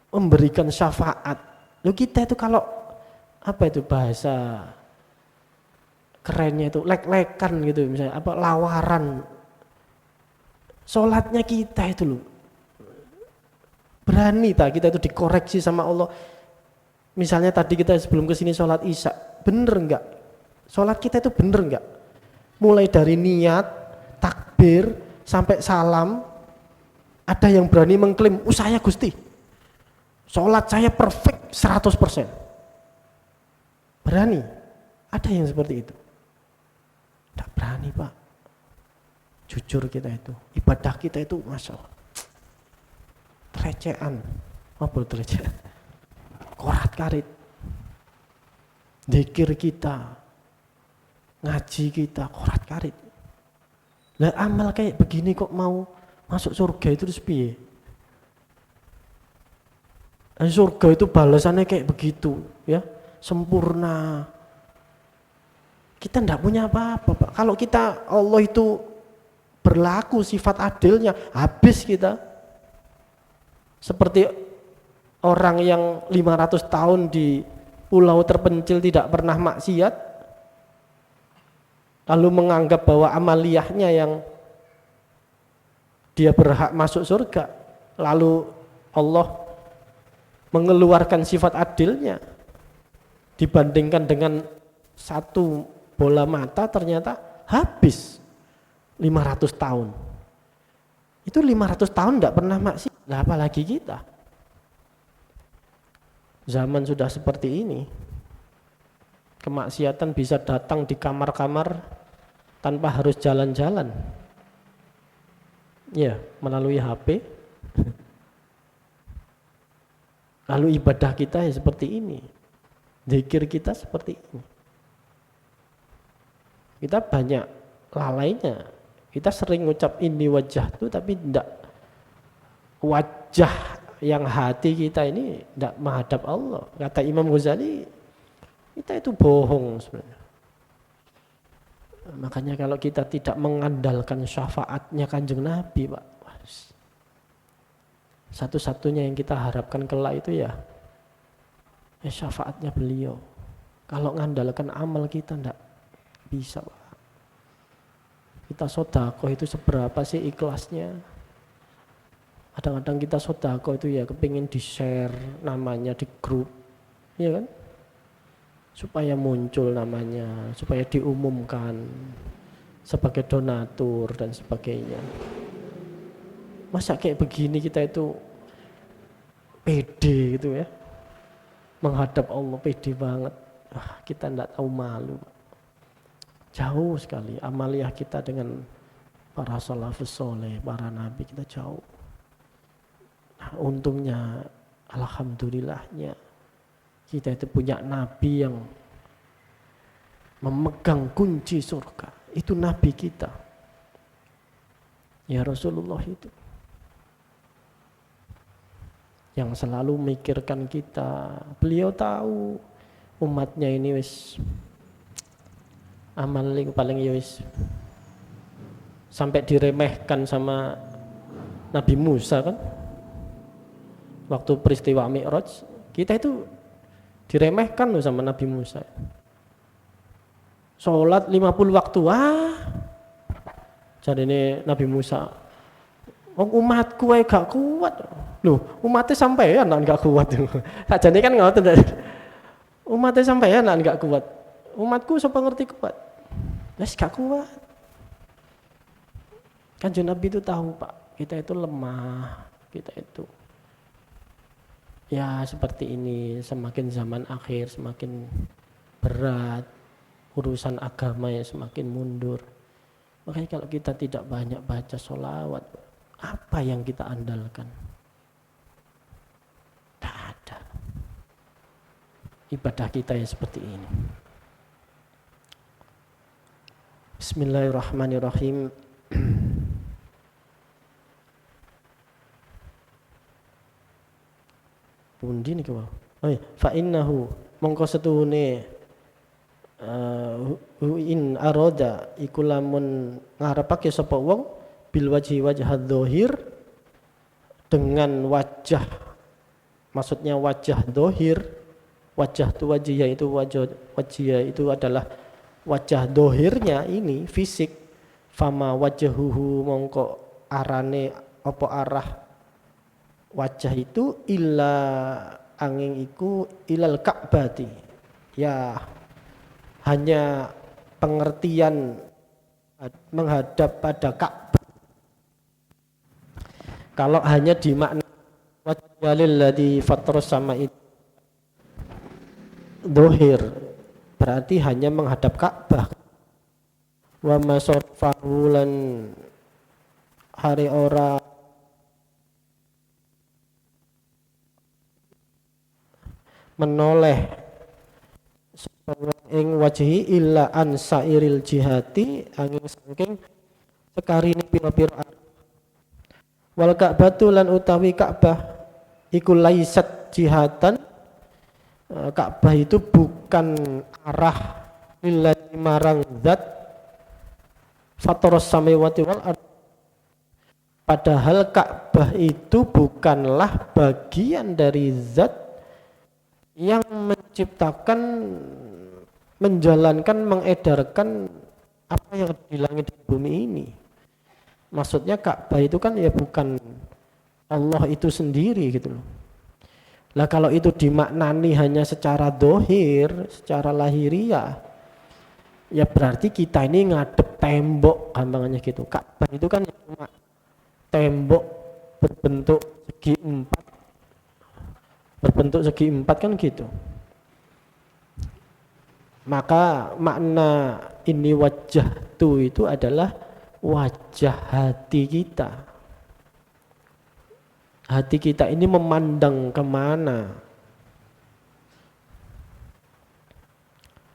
memberikan syafaat. Loh kita itu kalau apa itu bahasa kerennya itu lek-lekan gitu misalnya apa lawaran. Sholatnya kita itu loh. Berani tak kita itu dikoreksi sama Allah. Misalnya tadi kita sebelum kesini sholat isya, bener enggak? Sholat kita itu bener enggak? Mulai dari niat, takbir, sampai salam, ada yang berani mengklaim, saya Gusti. Sholat saya perfect 100%. Berani? Ada yang seperti itu? Tidak berani Pak. Jujur kita itu, ibadah kita itu Masya Allah. Trecean. Apa trecean? Korat karit. Zikir kita, ngaji kita, korat karit. Lah amal kayak begini kok mau masuk surga itu terus piye? Surga itu balasannya kayak begitu ya, sempurna. Kita tidak punya apa-apa Pak. Kalau kita Allah itu berlaku sifat adilnya, habis kita. Seperti orang yang 500 tahun di pulau terpencil tidak pernah maksiat, lalu menganggap bahwa amaliyahnya yang dia berhak masuk surga, lalu Allah mengeluarkan sifat adilnya dibandingkan dengan satu bola mata ternyata habis 500 tahun. Itu 500 tahun tidak pernah maksiat, lah apalagi kita. Zaman sudah seperti ini, kemaksiatan bisa datang di kamar-kamar tanpa harus jalan-jalan. Ya, melalui HP. Lalu ibadah kita ya seperti ini, zikir kita seperti ini. Kita banyak lalainya. Kita sering ngucap ini wajah tuh, tapi tidak wajah yang hati kita ini tidak menghadap Allah. Kata Imam Ghazali, kita itu bohong sebenarnya. Makanya kalau kita tidak mengandalkan syafaatnya Kanjeng Nabi, Pak, satu-satunya yang kita harapkan kelak itu ya syafaatnya beliau. Kalau mengandalkan amal kita enggak bisa Pak. Kita sedekah itu seberapa sih ikhlasnya? Kadang-kadang kita sodako itu ya kepingin di-share namanya di grup, ya kan? Supaya muncul namanya, supaya diumumkan sebagai donatur dan sebagainya. Masa kayak begini kita itu pede gitu ya, menghadap Allah pede banget. Kita tidak tahu malu. Jauh sekali amaliyah kita dengan para salafus soleh, para nabi kita jauh. Nah, untungnya, alhamdulillahnya, kita itu punya nabi yang memegang kunci surga. Itu nabi kita. Ya Rasulullah itu. Yang selalu memikirkan kita. Beliau tahu umatnya ini wis amal paling ya wis sampai diremehkan sama Nabi Musa kan. Waktu peristiwa Mi'raj, kita itu diremehkan loh sama Nabi Musa. Sholat 50 waktu, jadi ini Nabi Musa, umatku gak kuat. Loh, umatnya sampean gak kuat. Jadi kan ngoten. Umatnya sampean gak kuat. Umatku siapa ngerti kuat? Wes gak kuat. Kanjeng Nabi itu tahu, Pak, kita itu lemah, kita itu ya seperti ini, semakin zaman akhir semakin berat, urusan agama ya semakin mundur. Makanya kalau kita tidak banyak baca sholawat, apa yang kita andalkan? Tak ada. Ibadah kita ya seperti ini. Bismillahirrahmanirrahim. Pundi niku wae. Fa innahu mongko setuhune in aroda iku lamun ngarepake sapa wong bil wajhi wajhad dzahir, dengan wajah, maksudnya wajah dzahir. Wajah tu wajih yaitu wajih itu adalah wajah dzahirnya ini fisik. Fama wajhuhu mongko arane apa arah wajah itu illa angin iku ilal ka'bati, ya hanya pengertian menghadap pada Ka'bah. Kalau hanya dimakna wajhalil ladzi fatras sama itu dzahir, berarti hanya menghadap Ka'bah. Wa masarfahulan hari ora menoleh ing wajhi illa an sairil jihati angin saking sekarine pira-pira. Wal ka'batu lan utawi Ka'bah iku laisat jihatan, Ka'bah itu bukan arah lillahi marang zat fataras samawati wal ardh. Padahal Ka'bah itu bukanlah bagian dari zat yang menciptakan, menjalankan, mengedarkan apa yang di langit dan bumi ini. Maksudnya Ka'bah itu kan ya bukan Allah itu sendiri gitu loh. Lah kalau itu dimaknani hanya secara dohir, secara lahiriah, ya berarti kita ini ngadep tembok, gampangannya gitu. Ka'bah itu kan cuma tembok berbentuk segi empat kan gitu. Maka makna ini wajah tu itu adalah wajah hati kita. Hati kita ini memandang kemana?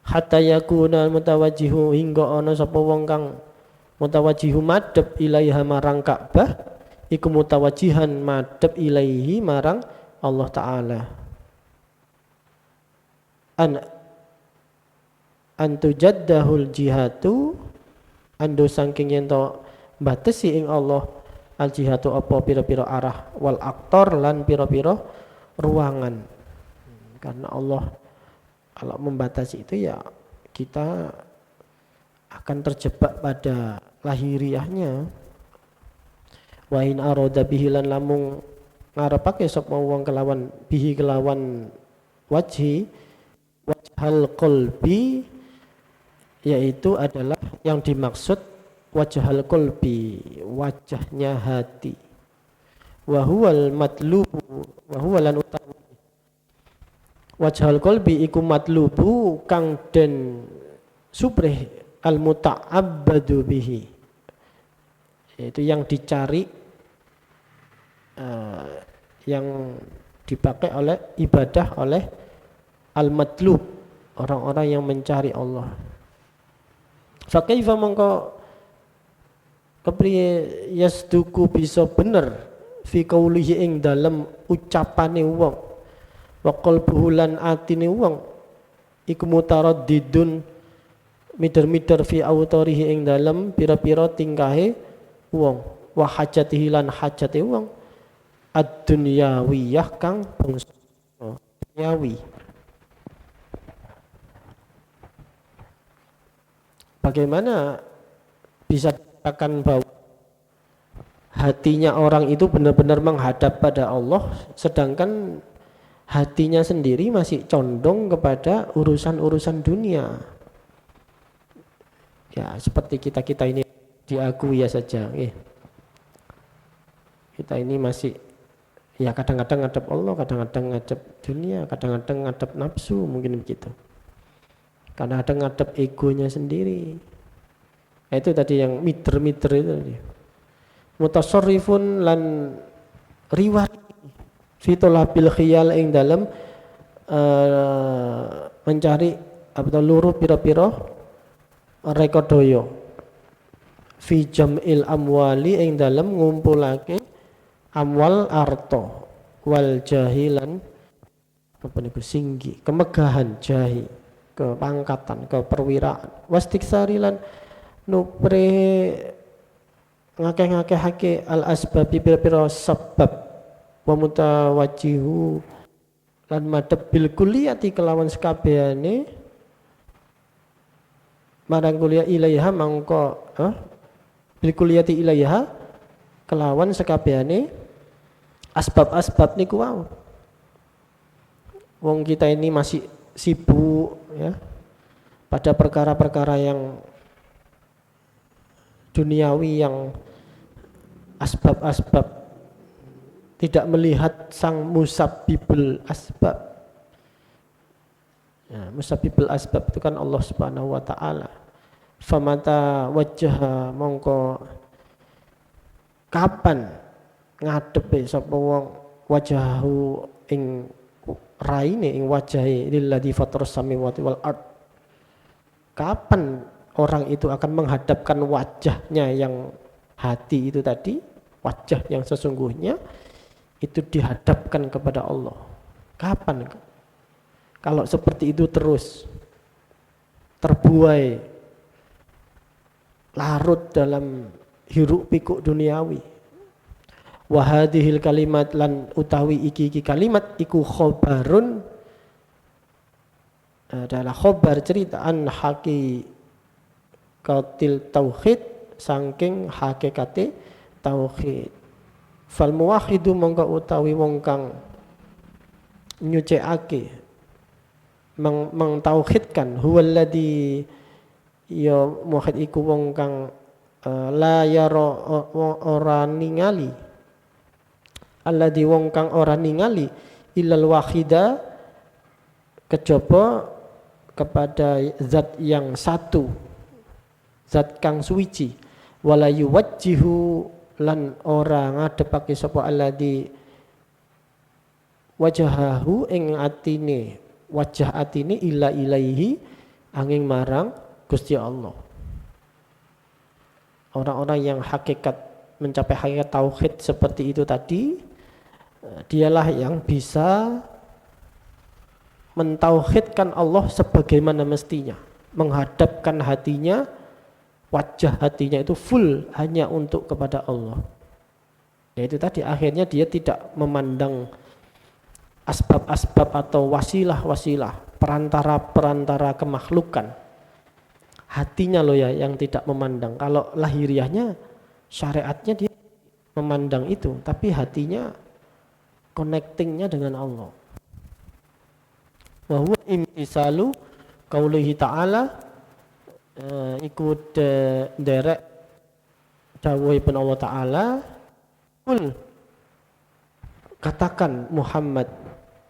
Hatta yakuna mutawajjihu, hingga ana sapa wong kang mutawajjihu madhep ilaiha marang Ka'bah, iku mutawajjihan madhep ilaihi marang Allah Ta'ala. Antujaddahul jihatu, ando saking yen to batesi ing Allah al jihatu apa pira-pira arah, wal aktor lan pira-pira ruangan. Karena Allah kalau membatasi itu ya kita akan terjebak pada lahiriahnya. Wa in arada bihi lan lamun ngarepake sapa wong kelawan bihi kelawan wajhi wajhal qalbi, yaitu adalah yang dimaksud wajhal qalbi, wajahnya hati. Wa huwal matlubu wa huwa lan utawi wajhal qalbi iku matlubu kang den suprih al muta'abbadu bihi, itu yang dicari, yang dipakai oleh ibadah oleh al-matlub, orang-orang yang mencari Allah. Fa kaifa mongko kepriye yasduku bisa bener fi qaulihi ing dalem ucapane wong wa qalbuhu lan atine wong iku mutaraddidun mider-mider fi autorihi ing dalem pira-pira tingkahe wong wa hajatihi lan hajate wong ad-dunyawiyah kang bangsa duniawi. Bagaimana bisa dikatakan bahwa hatinya orang itu benar-benar menghadap pada Allah, sedangkan hatinya sendiri masih condong kepada urusan-urusan dunia? Ya seperti kita ini diakui ya saja, kita ini masih ya kadang-kadang ngadep Allah, kadang-kadang ngadep dunia, kadang-kadang ngadep nafsu, mungkin begitu. Kadang-kadang ngadep egonya sendiri. Itu tadi yang mider-mider itu tadi. Mutasarrifun lan riwayat fitolabil khiyal ing dalam mencari atau luruh pira-pira rekodoyo fi jam'il amwali ing dalam ngumpulake amwal arto wal jahilan apa niku singgi kemegahan jahi kepangkatan keperwiraan wastiksarilan nupre ngakeh-ngakehake al asbabi pira-pira sebab wa mutawajjihu lan madhep bil kulliyati kelawan sekabehane marang kuliah ilaiha mangko bil kulliyati ilaiha kelawan sekabehane asbab-asbab niku wae. Wong kita ini masih sibuk ya pada perkara-perkara yang duniawi, yang asbab-asbab, tidak melihat sang musabbibul asbab. Ya, musabbibul asbab itu kan Allah Subhanahu wa taala. Famata wajha mongko kapan ngadepe sapa wong wajahu ing raine ing wajahe lilladzi fataras samawati wal ard, kapan orang itu akan menghadapkan wajahnya yang hati itu tadi, wajah yang sesungguhnya itu dihadapkan kepada Allah? Kapan? Kalau seperti itu terus terbuai larut dalam hiruk pikuk duniawi. Wa hadhil kalimat lan utawi iki kalimat iku khobarun, adalah khobar ceritaan hakikatil tauhid, saking hakikate tauhid. Fal muwahhidu mongko utawi wong kang nyucikake mengtauhidkan huwallazi ya muwahhid iku wong kang la yara ora ningali, alladzi wong kang ora ningali illal wahida kejaba kepada zat yang satu, zat kang suwiji, wala yuwajjihu lan ora ngadepake sapa alladzi wajahahu ing atine, wajah atine ila ilaihi angin marang Gusti Allah. Orang-orang yang hakikat mencapai hakikat tauhid seperti itu tadi, dialah yang bisa mentauhidkan Allah sebagaimana mestinya, menghadapkan hatinya, wajah hatinya itu full hanya untuk kepada Allah. Yaitu tadi akhirnya dia tidak memandang asbab-asbab atau wasilah-wasilah, perantara-perantara kemakhlukan. Hatinya loh ya yang tidak memandang. Kalau lahiriahnya, syariatnya dia memandang itu, tapi hatinya connectingnya dengan Allah. Wa huwa imtisalu qaulihi ta'ala, ikut derek dawuhipun Allah Ta'ala, kul katakan Muhammad,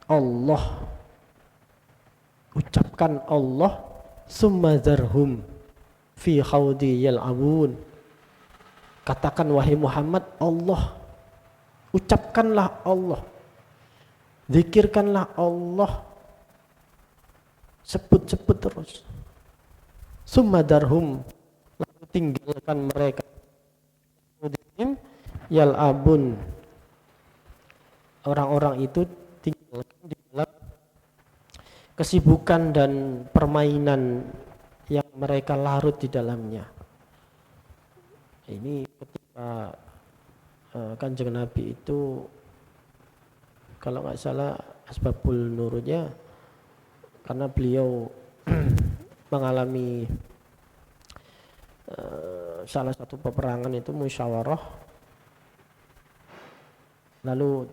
Allah, ucapkan Allah, summa zarhum fi khawdi yal'abun. Katakan wahai Muhammad, Allah, ucapkanlah Allah, zikirkanlah Allah, sebut-sebut terus. Summa darhum, lalu tinggalkan mereka, yal'abun, orang-orang itu tinggalkan di dalam kesibukan dan permainan yang mereka larut di dalamnya. Ini ketika Kanjeng Nabi itu, kalau nggak salah asbabul nurutnya, karena beliau mengalami salah satu peperangan itu musyawarah, lalu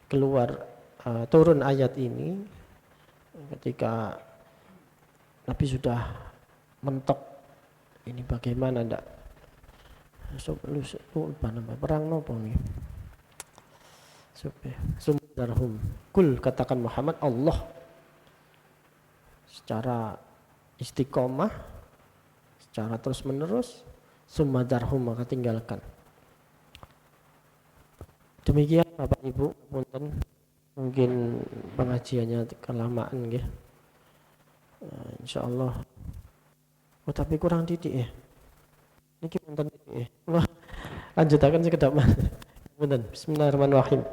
keluar turun ayat ini ketika Nabi sudah mentok, ini bagaimana ndak perang nopo nih. Sumdarhum, kul katakan Muhammad, Allah, secara istiqomah, secara terus menerus. Sumdarhum, maka tinggalkan. Demikian Bapak Ibu, mungkin pengajiannya kelamaan nggih. Insyaallah. Oh tapi kurang didik ya. Niki punten iki. Wah, lanjutaken sekedap Mas. Punten. Bismillahirrahmanirrahim.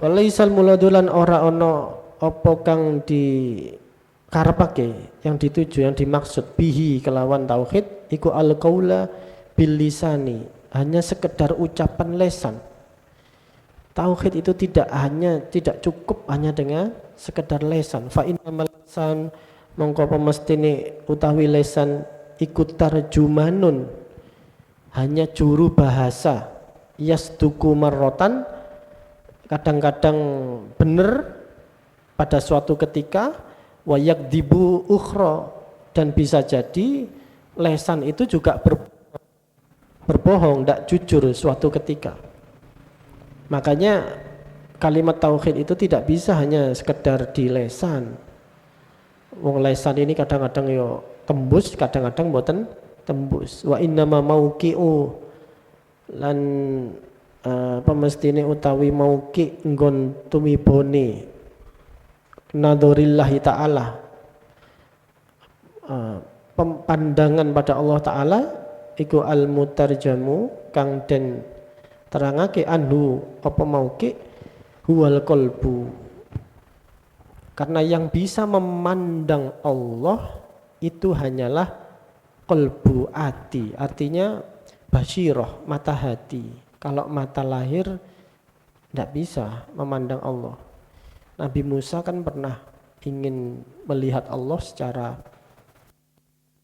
Walaisal muladulan ora ana apa kang dikarepake, yang dituju, yang dimaksud bihi kelawan tauhid iku al-qaula bil lisani, hanya sekedar ucapan lesan. Tauhid itu tidak cukup hanya dengan sekedar lesan. Fa innamal lisan, mongko pemestine utawi lesan ikut tarjumanun, hanya juru bahasa, yasduku marrotan, kadang-kadang benar pada suatu ketika, wayak dibu ukhro, dan bisa jadi lesan itu juga berbohong, tidak jujur suatu ketika. Makanya kalimat tauhid itu tidak bisa hanya sekedar di lesan. Wong lesan ini kadang-kadang yo tembus, kadang-kadang mboten tembus. Wa innama mauqi'u, lan pemestine utawi mauqi nggon tumibone nadhurillahi ta'ala, pandangan pada Allah Ta'ala iku al-mutarjamu kang den terangake anhu apa mauqi huwal qalbu. Karena yang bisa memandang Allah itu hanyalah qalbu, hati. Artinya basyirah, mata hati. Kalau mata lahir tidak bisa memandang Allah. Nabi Musa kan pernah ingin melihat Allah secara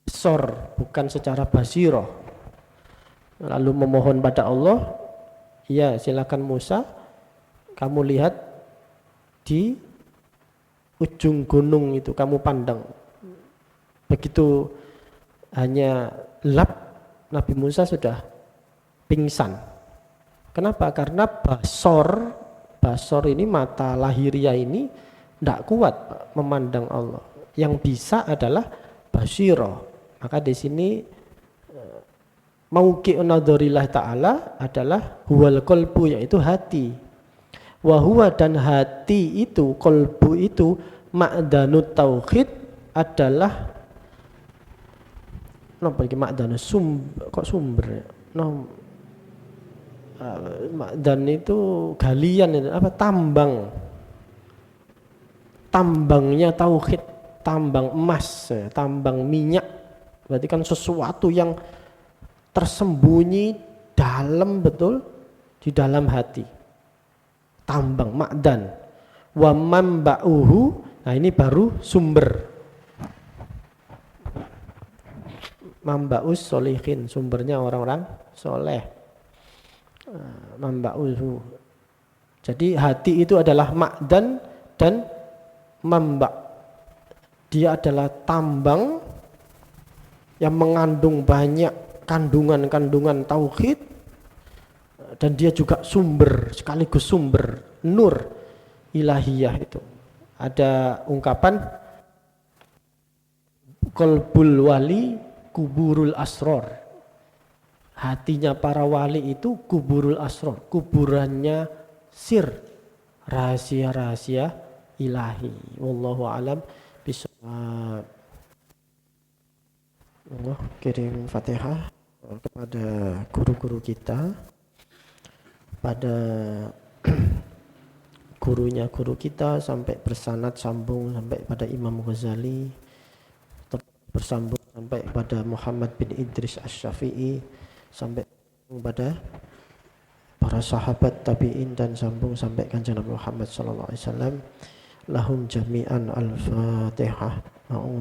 sor, bukan secara basyirah. Lalu memohon pada Allah, ya silakan Musa, kamu lihat di ujung gunung itu, kamu pandang. Begitu hanya lap, Nabi Musa sudah pingsan. Kenapa? Karena basor ini, mata lahiriah ini tidak kuat memandang Allah. Yang bisa adalah basyirah. Maka di sini mauqi'un nadzorillah ta'ala adalah huwal qalbu, yaitu hati. Wahuwa, dan hati itu, qalbu itu, ma'danut tauhid adalah napa iki ma'dan sumber ya? Ma'dan itu galian itu, apa, tambangnya tauhid, tambang emas, tambang minyak. Berarti kan sesuatu yang tersembunyi dalam betul di dalam hati. Tambang, ma'dan. Wa mamba'uhu, nah ini baru sumber. Mamba'us solihin, sumbernya orang-orang soleh. Mamba'uhu. Jadi hati itu adalah ma'dan dan mamba'. Dia adalah tambang yang mengandung banyak kandungan-kandungan tauhid, dan dia juga sumber, sekaligus sumber nur ilahiyah itu. Ada ungkapan qalbul wali kuburul asror. Hatinya para wali itu kuburul asror, kuburannya sir, rahasia-rahasia ilahi. Wallahu alam bishawab. Allah kirim Fatihah kepada guru-guru kita, pada gurunya guru kita, sampai bersanad sambung sampai pada Imam Ghazali, bersambung sampai pada Muhammad bin Idris Asy-Syafi'i, sampai pada para sahabat tabi'in, dan sambung sampai kanjeng Nabi Muhammad sallallahu alaihi wasallam. Lahum jami'an al-Fatihah.